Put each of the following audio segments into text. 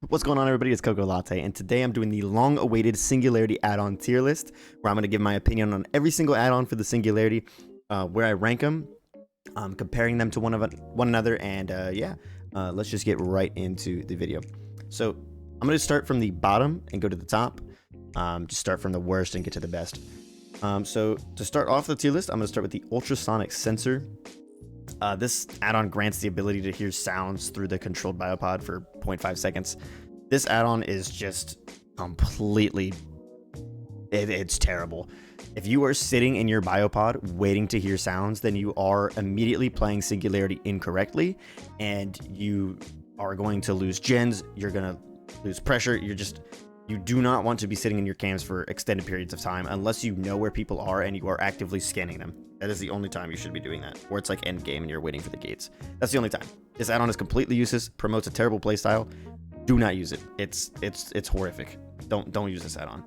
What's going on, everybody? It's Coco Latte, and today I'm doing the long-awaited Singularity add-on tier list, where I'm going to give my opinion on every single add-on for the Singularity, where I rank them, comparing them to one another, and let's just get right into the video. So I'm going to start from the bottom and go to the top. Just start from the worst and get to the best. So to start off the tier list, I'm going to start with the Ultrasonic Sensor. This add-on grants the ability to hear sounds through the controlled biopod for 0.5 seconds. This add-on is just completely... It's terrible. If you are sitting in your biopod waiting to hear sounds, then you are immediately playing Singularity incorrectly, and you are going to lose gens, you're going to lose pressure, you do not want to be sitting in your cams for extended periods of time unless you know where people are and you are actively scanning them. That is the only time you should be doing that, or it's like end game and you're waiting for the gates. That's the only time. This add-on is completely useless, promotes a terrible playstyle. Do not use it. It's horrific. Don't use this add-on.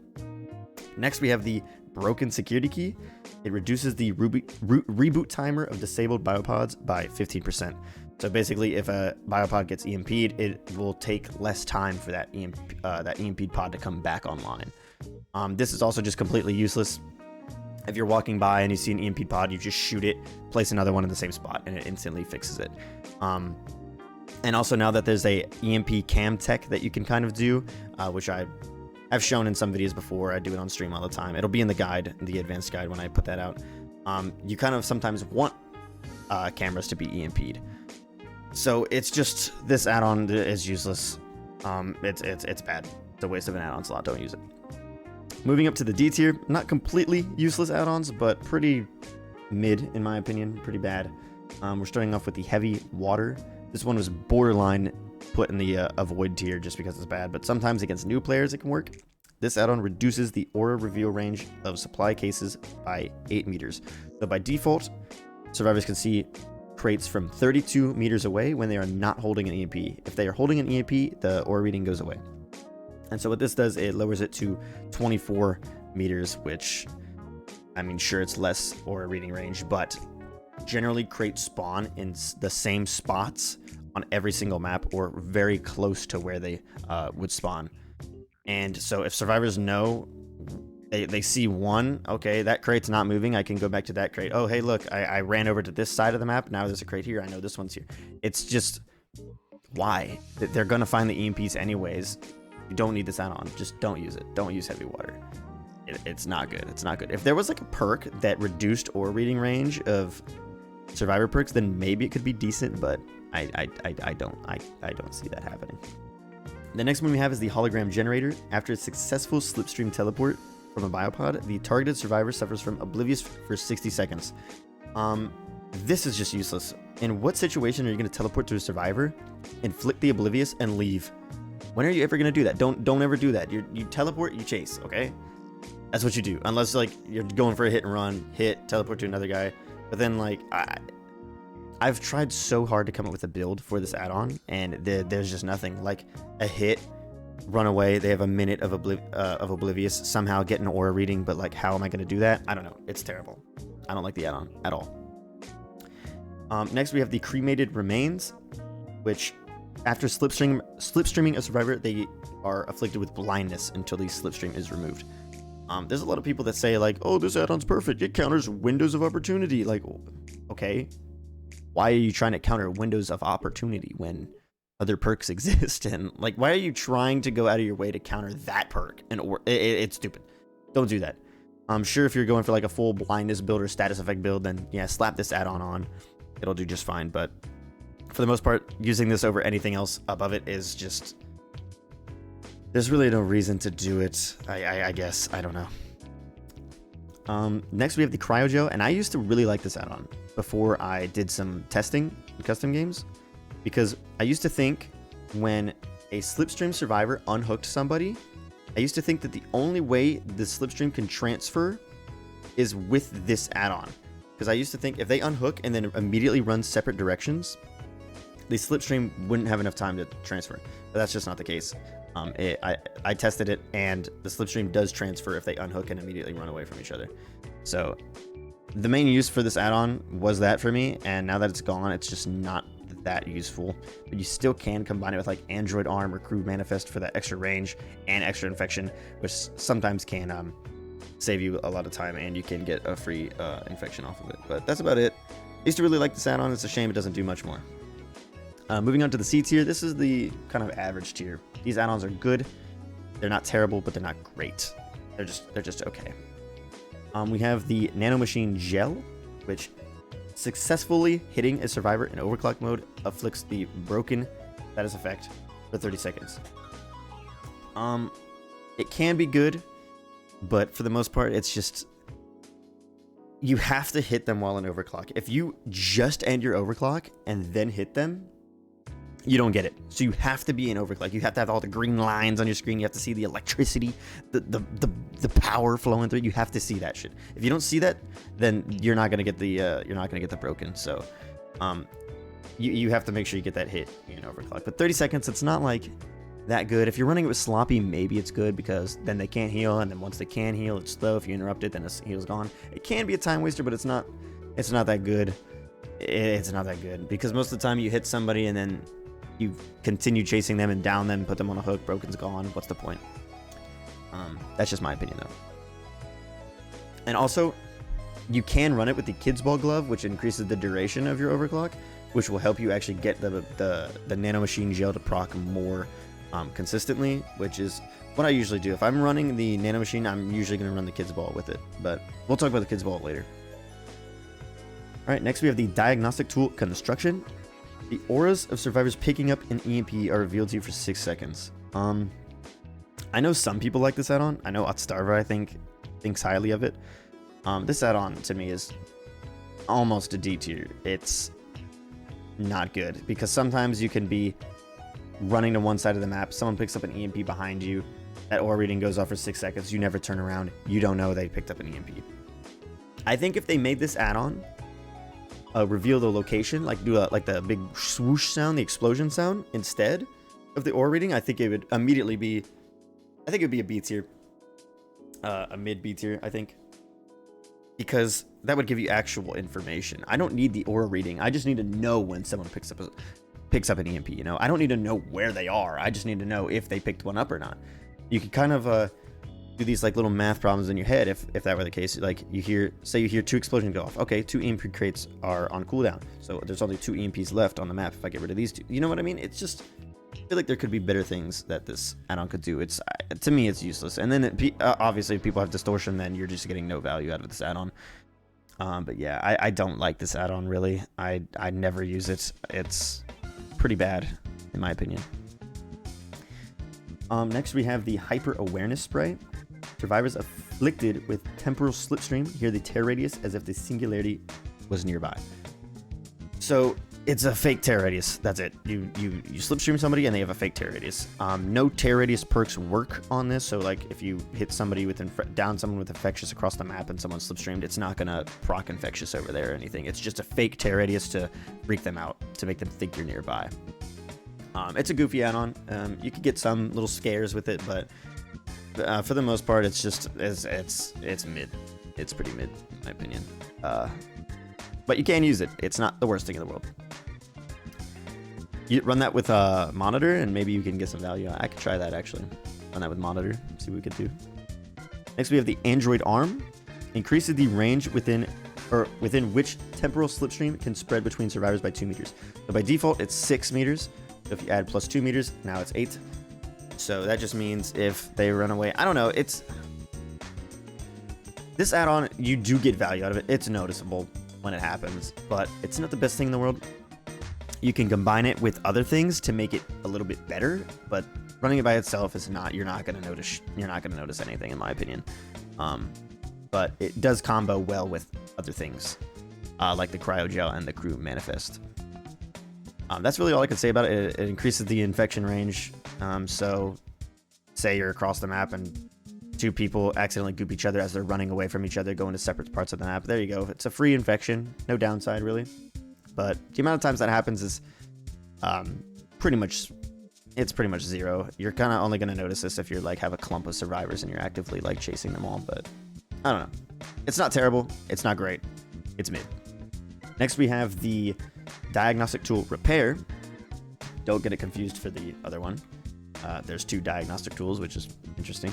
Next, we have the broken security key. It reduces the reboot timer of disabled biopods by 15%. So basically, if a biopod gets EMP'd, it will take less time for that EMP'd pod to come back online. This is also just completely useless. If you're walking by and you see an EMP'd pod, you just shoot it, place another one in the same spot, and it instantly fixes it. And also, now that there's a EMP cam tech that you can kind of do, which I've shown in some videos before. I do it on stream all the time. It'll be in the guide, the advanced guide, when I put that out. You kind of sometimes want cameras to be EMP'd. So it's just, this add-on is useless. It's bad. It's a waste of an add-on slot. Don't use it. Moving up to the D tier, not completely useless add-ons, but pretty mid in my opinion, pretty bad. We're starting off with the heavy water. This one was borderline put in the avoid tier just because it's bad, but sometimes against new players it can work. This add-on reduces the aura reveal range of supply cases by 8 meters. So by default, survivors can see crates from 32 meters away when they are not holding an EMP. If they are holding an EMP, the aura reading goes away. And so what this does, it lowers it to 24 meters, which, I mean, sure, it's less aura reading range, but generally crates spawn in the same spots on every single map or very close to where they would spawn. And so if survivors know, they see one, okay, that crate's not moving, I can go back to that crate. Oh, hey, look, I ran over to this side of the map, now there's a crate here, I know this one's here. It's just, why? They're gonna find the EMPs anyways. You don't need this add-on. Just don't use it. Don't use heavy water. It's not good. It's not good. If there was like a perk that reduced aura reading range of survivor perks, then maybe it could be decent, but I don't see that happening. The next one we have is the Hologram Generator. After a successful slipstream teleport from a biopod, the targeted survivor suffers from oblivious for 60 seconds. This is just useless. In what situation are you going to teleport to a survivor, inflict the oblivious, and leave? When are you ever gonna do that? Don't ever do that. You teleport, you chase, okay? That's what you do. Unless like you're going for a hit and run, hit, teleport to another guy. But then like I've tried so hard to come up with a build for this add-on, and there's just nothing. Like a hit, run away. They have a minute of oblivious. Somehow get an aura reading, but like how am I gonna do that? I don't know. It's terrible. I don't like the add-on at all. Next we have the Cremated Remains, which after slipstreaming a survivor, they are afflicted with blindness until the slipstream is removed. There's a lot of people that say like, oh, this add-on's perfect. It counters windows of opportunity. Like, okay, why are you trying to counter windows of opportunity when other perks exist? And like, why are you trying to go out of your way to counter that perk? And it's stupid. Don't do that. I'm sure if you're going for like a full blindness build or status effect build, then yeah, slap this add-on on. It'll do just fine. But for the most part, using this over anything else above it is just... There's really no reason to do it, I guess. I don't know. Next, we have the Cryo Gel, and I used to really like this add-on before I did some testing in custom games, because I used to think when a slipstream survivor unhooked somebody, I used to think that the only way the slipstream can transfer is with this add-on. Because I used to think if they unhook and then immediately run separate directions, the slipstream wouldn't have enough time to transfer, but that's just not the case. I tested it, and the slipstream does transfer if they unhook and immediately run away from each other. So the main use for this add-on was that for me, and now that it's gone, it's just not that useful, but you still can combine it with like Android Arm or Crew Manifest for that extra range and extra infection, which sometimes can save you a lot of time, and you can get a free infection off of it. But that's about it. I used to really like this add-on. It's a shame it doesn't do much more. Moving on to the C tier, this is the kind of average tier. These add-ons are good. They're not terrible, but they're not great. They're just okay. We have the Nanomachine Gel, which successfully hitting a survivor in overclock mode afflicts the broken status effect for 30 seconds. It can be good, but for the most part, it's just you have to hit them while in overclock. If you just end your overclock and then hit them, you don't get it. So you have to be in overclock. You have to have all the green lines on your screen. You have to see the electricity, the power flowing through. You have to see that shit. If you don't see that, then you're not gonna get the broken. So, you have to make sure you get that hit in overclock. But 30 seconds, it's not like that good. If you're running it with sloppy, maybe it's good because then they can't heal, and then once they can heal, it's slow. If you interrupt it, then the heal's gone. It can be a time waster, but it's not that good. It's not that good because most of the time you hit somebody and then you continue chasing them and down them, put them on a hook, broken's gone. What's the point? That's just my opinion, though. And also, you can run it with the Kids Ball Glove, which increases the duration of your overclock, which will help you actually get the Nanomachine Gel to proc more consistently, which is what I usually do. If I'm running the Nanomachine, I'm usually going to run the Kids Ball with it, but we'll talk about the Kids Ball later. All right, next we have the Diagnostic Tool Construction. The auras of survivors picking up an EMP are revealed to you for 6 seconds. I know some people like this add-on. I know Otstarva, I think, thinks highly of it. This add-on to me is almost a D tier. It's not good because sometimes you can be running to one side of the map, someone picks up an EMP behind you, that aura reading goes off for 6 seconds, you never turn around, you don't know they picked up an EMP. I think if they made this add-on reveal the location, like do like the big swoosh sound, the explosion sound instead of the aura reading, I think it would immediately be, I think it would be a B tier, a mid B tier, I think, because that would give you actual information. I don't need the aura reading. I just need to know when someone picks up an EMP. You know, I don't need to know where they are. I just need to know if they picked one up or not. You could kind of do these like little math problems in your head if that were the case. Like you hear 2 explosions go off. Okay, 2 EMP crates are on cooldown, so there's only 2 EMPs left on the map if I get rid of these 2. You know what I mean? It's just, I feel like there could be better things that this add-on could do. It's, to me, it's useless. And then obviously if people have distortion, then you're just getting no value out of this add-on. But yeah, I don't like this add-on really. I never use it. It's pretty bad in my opinion. Next we have the Hyperawareness Spray. Survivors afflicted with temporal slipstream hear the tear radius as if the Singularity was nearby. So it's a fake tear radius. That's it. You slipstream somebody and they have a fake tear radius. No tear radius perks work on this. So like if you hit somebody with down someone with infectious across the map and someone slipstreamed, it's not gonna proc infectious over there or anything. It's just a fake tear radius to freak them out, to make them think you're nearby. It's a goofy add-on. You could get some little scares with it, but for the most part, it's just it's mid. It's pretty mid, in my opinion. But you can use it. It's not the worst thing in the world. You run that with a monitor, and maybe you can get some value. I could try that actually. Run that with monitor. See what we could do. Next, we have the Android Arm. Increases the range within which temporal slipstream can spread between survivors by 2 meters. So by default, it's 6 meters. So if you add plus 2 meters, now it's 8. So that just means if they run away, I don't know, this add-on, you do get value out of it. It's noticeable when it happens, but it's not the best thing in the world. You can combine it with other things to make it a little bit better, but running it by itself is not, you're not going to notice anything in my opinion. But it does combo well with other things, like the Cryo Gel and the Crew Manifest. That's really all I can say about it. It increases the infection range. So say you're across the map and 2 people accidentally goop each other as they're running away from each other, going to separate parts of the map. There you go. It's a free infection. No downside, really. But the amount of times that happens is pretty much 0. You're kind of only going to notice this if you're like have a clump of survivors and you're actively like chasing them all. But I don't know. It's not terrible. It's not great. It's mid. Next, we have the Diagnostic tool repair. Don't get it confused for the other one. There's 2 diagnostic tools, which is interesting.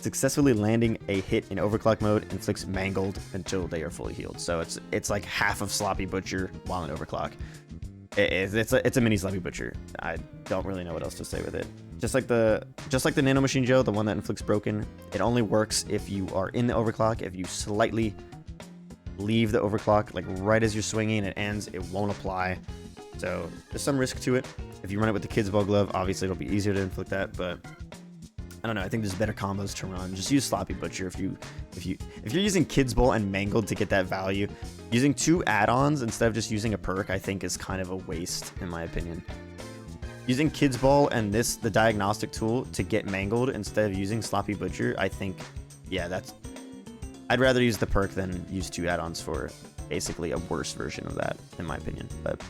Successfully landing a hit in overclock mode inflicts mangled until they are fully healed. So it's like half of Sloppy Butcher while in overclock. It's a mini Sloppy Butcher. I don't really know what else to say with it. Just like the Nanomachine Gel, the one that inflicts broken, it only works if you are in the overclock. If you slightly leave the overclock, like right as you're swinging and it ends, it won't apply. So there's some risk to it. If you run it with the Kids Ball glove, obviously it'll be easier to inflict that, but I don't know. I think there's better combos to run. Just use Sloppy Butcher if you're using Kids Ball and Mangled to get that value. Using 2 add-ons instead of just using a perk, I think is kind of a waste in my opinion. Using Kids Ball and the Diagnostic tool to get Mangled instead of using Sloppy Butcher, I think, yeah, I'd rather use the perk than use 2 add-ons for basically a worse version of that, in my opinion. But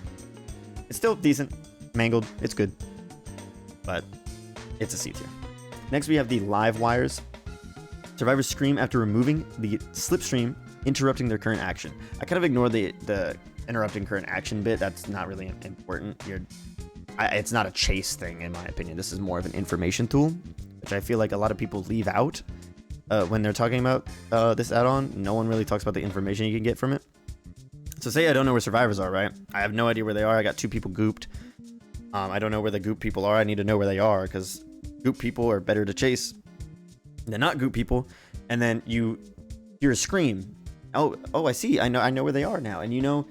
it's still decent. Mangled, it's good. But it's a C tier. Next, we have the live wires. Survivors scream after removing the slipstream, interrupting their current action. I kind of ignored the interrupting current action bit. That's not really important. It's not a chase thing, in my opinion. This is more of an information tool, which I feel like a lot of people leave out when they're talking about this add-on. No one really talks about the information you can get from it. So say I don't know where survivors are, right? I have no idea where they are. I got 2 people gooped. I don't know where the goop people are. I need to know where they are because goop people are better to chase than not goop people. And then you hear a scream. Oh, I see. I know where they are now. And you know,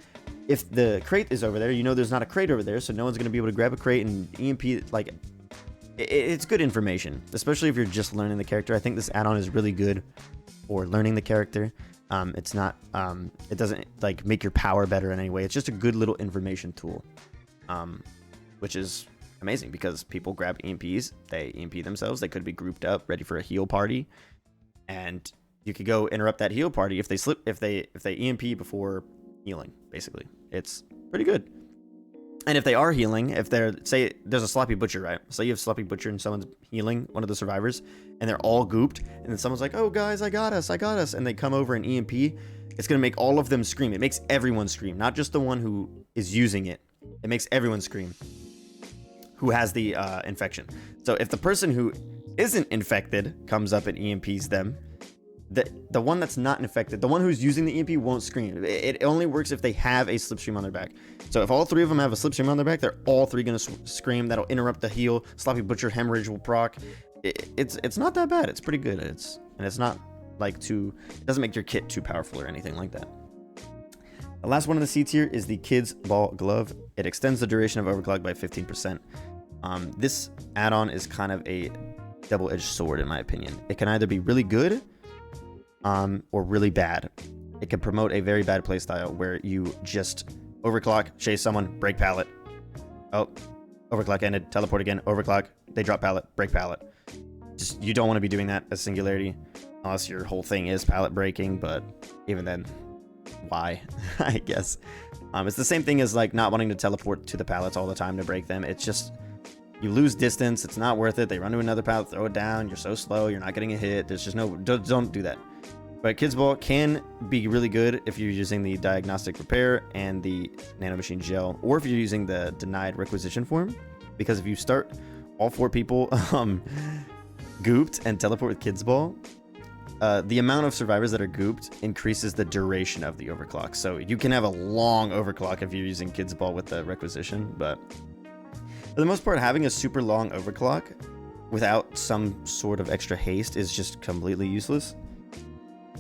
if the crate is over there, you know there's not a crate over there, so no one's going to be able to grab a crate and EMP. Like, it's good information, especially if you're just learning the character. I think this add-on is really good for learning the character. It's not, it doesn't like make your power better in any way. It's just a good little information tool, which is amazing because people grab EMPs, they EMP themselves. They could be grouped up, ready for a heal party, and you could go interrupt that heal party if they EMP before healing. Basically, it's pretty good. And if they are healing, if they're, say there's a Sloppy Butcher, right? So you have Sloppy Butcher and someone's healing one of the survivors and they're all gooped, and then someone's like, oh guys, I got us, and they come over and EMP, it's gonna make all of them scream. It makes everyone scream, not just the one who is using it. It makes everyone scream who has the infection. So if the person who isn't infected comes up and EMPs them, the one that's not infected, the one who's using the EMP won't scream. It only works if they have a slipstream on their back. So if all 3 of them have a slipstream on their back, they're all 3 gonna scream. That'll interrupt the heal. Sloppy Butcher hemorrhage will proc. It's not that bad. It's pretty good. It's not like it doesn't make your kit too powerful or anything like that. The last one in the C tier is the Kids Ball Glove. It extends the duration of overclock by 15%. This add-on is kind of a double-edged sword in my opinion. It can either be really good or really bad. It can promote a very bad playstyle where you just overclock, chase someone, break pallet. Oh, overclock ended, teleport again, overclock, they drop pallet, break pallet. Just, you don't want to be doing that as Singularity unless your whole thing is pallet breaking, but even then, why? I guess. It's the same thing as like not wanting to teleport to the pallets all the time to break them. It's just, you lose distance, it's not worth it. They run to another pallet, throw it down, you're so slow, you're not getting a hit. There's just no, don't do that. But Kids Ball can be really good if you're using the Diagnostic Repair and the Nanomachine Gel, or if you're using the Denied Requisition form, because if you start all 4 people gooped and teleport with Kids Ball, the amount of survivors that are gooped increases the duration of the overclock. So you can have a long overclock if you're using Kids Ball with the Requisition, but for the most part, having a super long overclock without some sort of extra haste is just completely useless.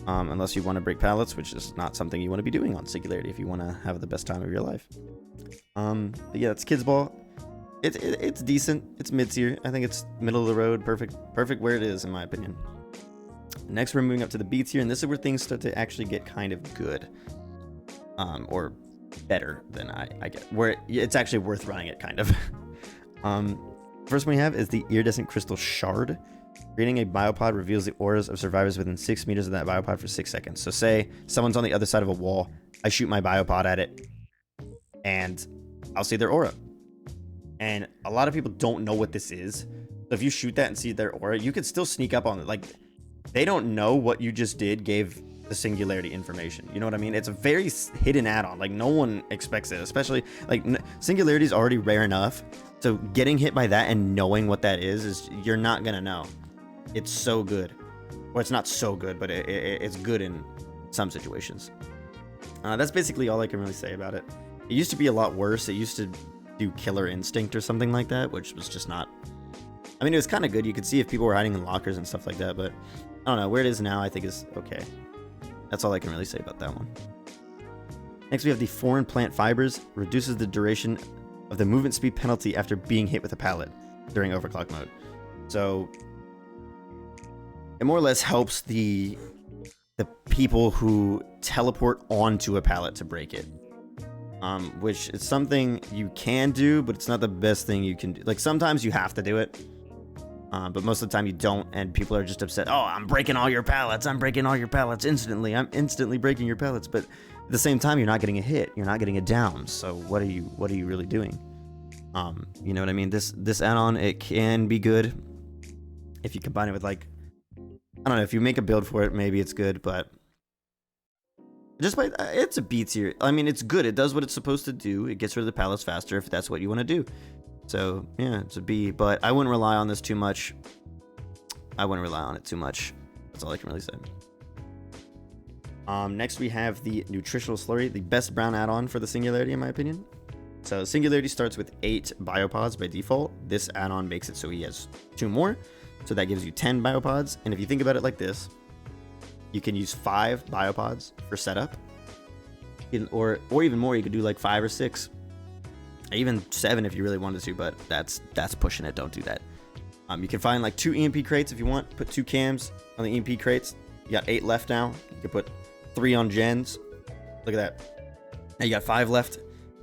Unless you want to break pallets, which is not something you want to be doing on Singularity if you want to have the best time of your life. But yeah, it's Kids Ball. It's decent. It's mid-tier. I think it's middle of the road. Perfect where it is, in my opinion. Next, we're moving up to the B tier, and this is where things start to actually get kind of good. Or better than I get. Where it's actually worth running it, kind of. First one we have is the Iridescent Crystal Shard. Creating a biopod reveals the auras of survivors within 6 meters of that biopod for 6 seconds. So say someone's on the other side of a wall, I shoot my biopod at it, and I'll see their aura. And a lot of people don't know what this is. So if you shoot that and see their aura, you can still sneak up on it. Like, they don't know what you just did gave the Singularity information. You know what I mean? It's a very hidden add-on. Like, no one expects it, especially like Singularity is already rare enough. So getting hit by that and knowing what that is you're not gonna know. It's so good. Well, it's not so good, but it's good in some situations. That's basically all I can really say about it. It used to be a lot worse. It used to do Killer Instinct or something like that, which was just not... I mean, it was kind of good. You could see if people were hiding in lockers and stuff like that, but I don't know. Where it is now, I think is okay. That's all I can really say about that one. Next, we have the foreign plant fibers. Reduces the duration of the movement speed penalty after being hit with a pallet during overclock mode. So it more or less helps the people who teleport onto a pallet to break it. Which is something you can do, but it's not the best thing you can do. Like, sometimes you have to do it. But most of the time you don't, and people are just upset. Oh, I'm breaking all your pallets. I'm breaking all your pallets instantly. I'm instantly breaking your pallets. But at the same time, you're not getting a hit. You're not getting a down. So what are you really doing? You know what I mean? This add-on, it can be good if you combine it with, like, I don't know, if you make a build for it, maybe it's good, but just by it's a B tier. I mean, it's good. It does what it's supposed to do. It gets rid of the pallets faster if that's what you want to do. So yeah, it's a B, but I wouldn't rely on this too much. I wouldn't rely on it too much. That's all I can really say. Next we have the Nutritional Slurry, the best brown add-on for the Singularity in my opinion. So Singularity starts with 8 biopods by default. This add-on makes it so he has 2 more. So that gives you 10 biopods. And if you think about it like this, you can use 5 biopods for setup. Or even more, you could do like 5 or 6. Even 7 if you really wanted to, but that's pushing it. Don't do that. You can find like 2 EMP crates if you want. Put 2 cams on the EMP crates. You got 8 left now. You can put 3 on gens. Look at that. Now you got 5 left.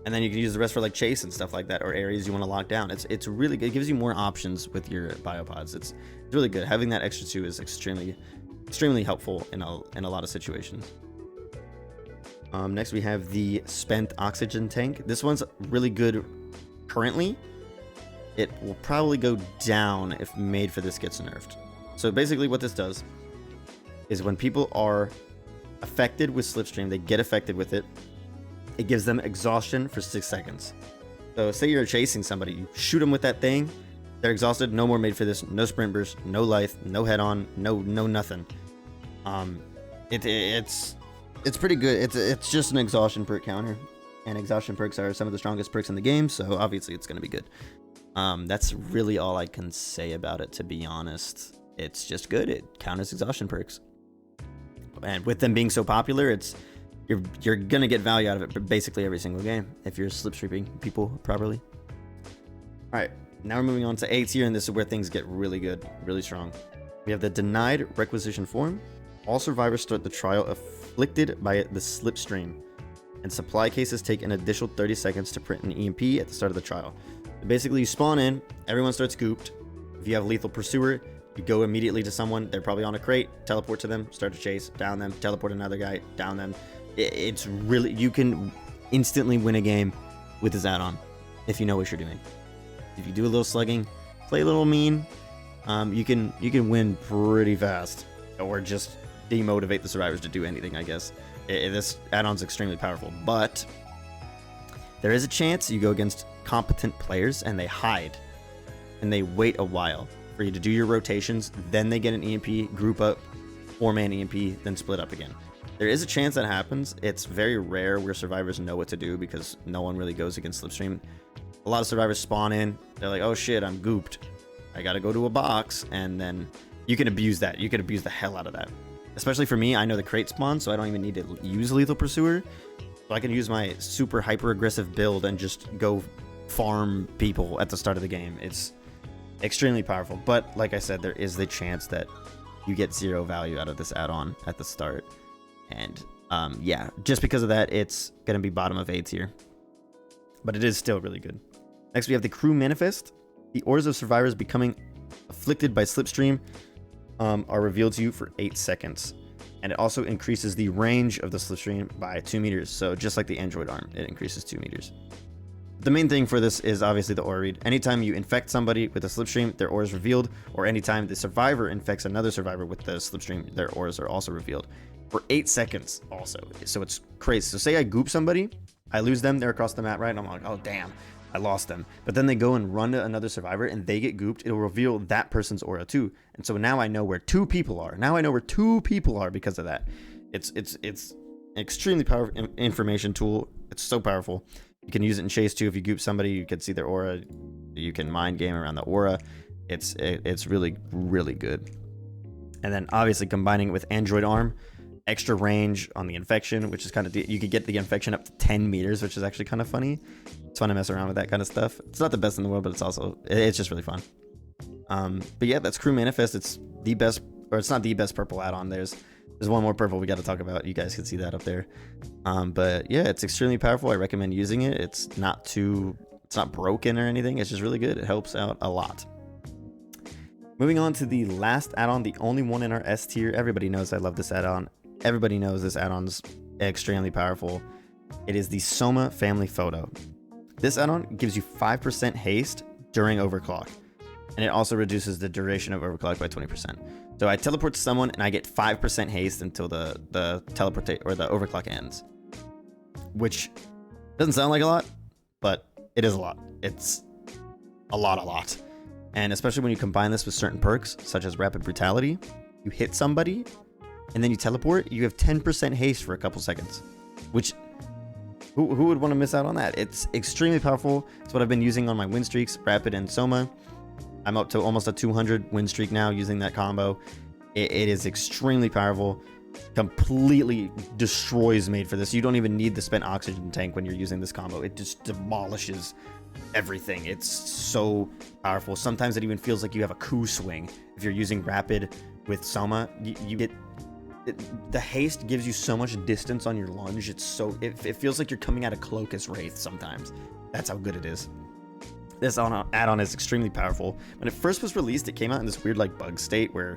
And then you can use the rest for like chase and stuff like that, or areas you want to lock down. It's really good. It gives you more options with your biopods. It's really good. Having that extra 2 is extremely helpful in a lot of situations. Next we have the spent oxygen tank. This one's really good currently. It will probably go down if Made for This gets nerfed. So basically what this does is when people are affected with Slipstream, they get affected with it. It gives them exhaustion for 6 seconds. So say you're chasing somebody, you shoot them with that thing, they're exhausted, no more Made for This, no sprint burst, no life, no head on, no nothing. It's pretty good. It's just an exhaustion perk counter, and exhaustion perks are some of the strongest perks in the game, so obviously it's going to be good. That's really all I can say about it, to be honest. It's just good. It counters exhaustion perks, and with them being so popular, you're gonna get value out of it basically every single game if you're slipstreaming people properly. All right, now we're moving on to A tier, and this is where things get really good, really strong. We have the denied requisition form. All survivors start the trial afflicted by the slipstream, and supply cases take an additional 30 seconds to print an EMP at the start of the trial. Basically, you spawn in, everyone starts gooped. If you have lethal pursuer, you go immediately to someone, they're probably on a crate, teleport to them, start to chase, down them, teleport another guy, down them. It's really, you can instantly win a game with this add-on if you know what you're doing. If you do a little slugging, play a little mean, you can win pretty fast, or just demotivate the survivors to do anything, I guess. This add-on's extremely powerful, but there is a chance you go against competent players and they hide and they wait a while for you to do your rotations, then they get an EMP, group up, 4-man EMP, then split up again. There is a chance that happens. It's very rare where survivors know what to do because no one really goes against Slipstream. A lot of survivors spawn in, they're like, oh shit, I'm gooped, I gotta go to a box, and then you can abuse that. You can abuse the hell out of that. Especially for me, I know the crate spawn, so I don't even need to use Lethal Pursuer. So I can use my super hyper aggressive build and just go farm people at the start of the game. It's extremely powerful, but like I said, there is the chance that you get 0 value out of this add-on at the start. And yeah, just because of that, it's gonna be bottom of A tier, but it is still really good. Next, we have the Crew Manifest. The orders of survivors becoming afflicted by Slipstream are revealed to you for 8 seconds, and it also increases the range of the Slipstream by 2 meters. So just like the Android arm, it increases 2 meters. The main thing for this is obviously the aura read. Anytime you infect somebody with a Slipstream, their aura is revealed, or anytime the survivor infects another survivor with the Slipstream, their auras are also revealed. for 8 seconds also. So it's crazy. So say I goop somebody, I lose them, they're across the map, right? And I'm like, oh damn, I lost them. But then they go and run to another survivor and they get gooped. It'll reveal that person's aura too. And so now I know where 2 people are. Now I know where 2 people are because of that. It's an extremely powerful information tool. It's so powerful. You can use it in chase too. If you goop somebody, you can see their aura. You can mind game around the aura. It's really, really good. And then obviously combining it with Android Arm, extra range on the infection, which is kind of, you could get the infection up to 10 meters, which is actually kind of funny. It's fun to mess around with that kind of stuff. It's not the best in the world, but it's just really fun. But yeah, that's Crew Manifest. It's the best, or it's not the best purple add-on. There's one more purple we got to talk about. You guys can see that up there. But yeah, it's extremely powerful. I recommend using it. It's not broken or anything. It's just really good. It helps out a lot. Moving on to the last add-on, the only one in our S tier. Everybody knows I love this add-on. Everybody knows this add-on's extremely powerful. It is the Soma Family Photo. This add-on gives you 5% haste during overclock, and it also reduces the duration of overclock by 20%. So I teleport to someone and I get 5% haste until the teleportate or the overclock ends, which doesn't sound like a lot, but it is a lot. It's a lot. And especially when you combine this with certain perks, such as Rapid Brutality, you hit somebody, and then you teleport, you have 10% haste for a couple seconds, which, who would want to miss out on that? It's extremely powerful. It's what I've been using on my win streaks, Rapid and Soma. I'm up to almost a 200 win streak now using that combo. It is extremely powerful. Completely destroys made for this. You don't even need the spent oxygen tank when you're using this combo. It just demolishes everything. It's so powerful. Sometimes it even feels like you have a coup swing if you're using Rapid with Soma. You get the haste gives you so much distance on your lunge. It feels like you're coming out of Cloacus Wraith sometimes. That's how good it is. This add-on is extremely powerful. When it first was released, it came out in this weird like bug state where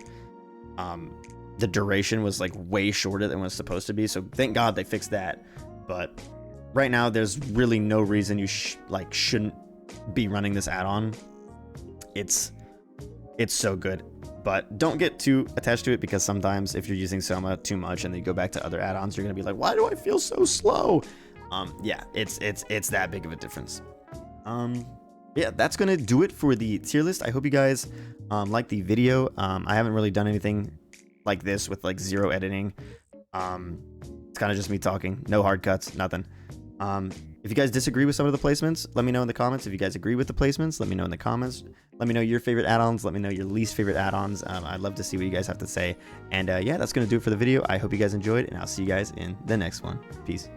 the duration was like way shorter than what it's supposed to be. So thank God they fixed that. But right now, there's really no reason you shouldn't be running this add-on. It's so good. But don't get too attached to it, because sometimes if you're using Soma too much and then you go back to other add-ons, you're gonna be like, why do I feel so slow? Yeah, it's that big of a difference. Yeah, that's gonna do it for the tier list. I hope you guys liked the video. I haven't really done anything like this with like 0 editing. It's kind of just me talking, no hard cuts, nothing. If you guys disagree with some of the placements, let me know in the comments. If you guys agree with the placements, let me know in the comments. Let me know your favorite add-ons. Let me know your least favorite add-ons. I'd love to see what you guys have to say. And yeah, that's going to do it for the video. I hope you guys enjoyed, and I'll see you guys in the next one. Peace.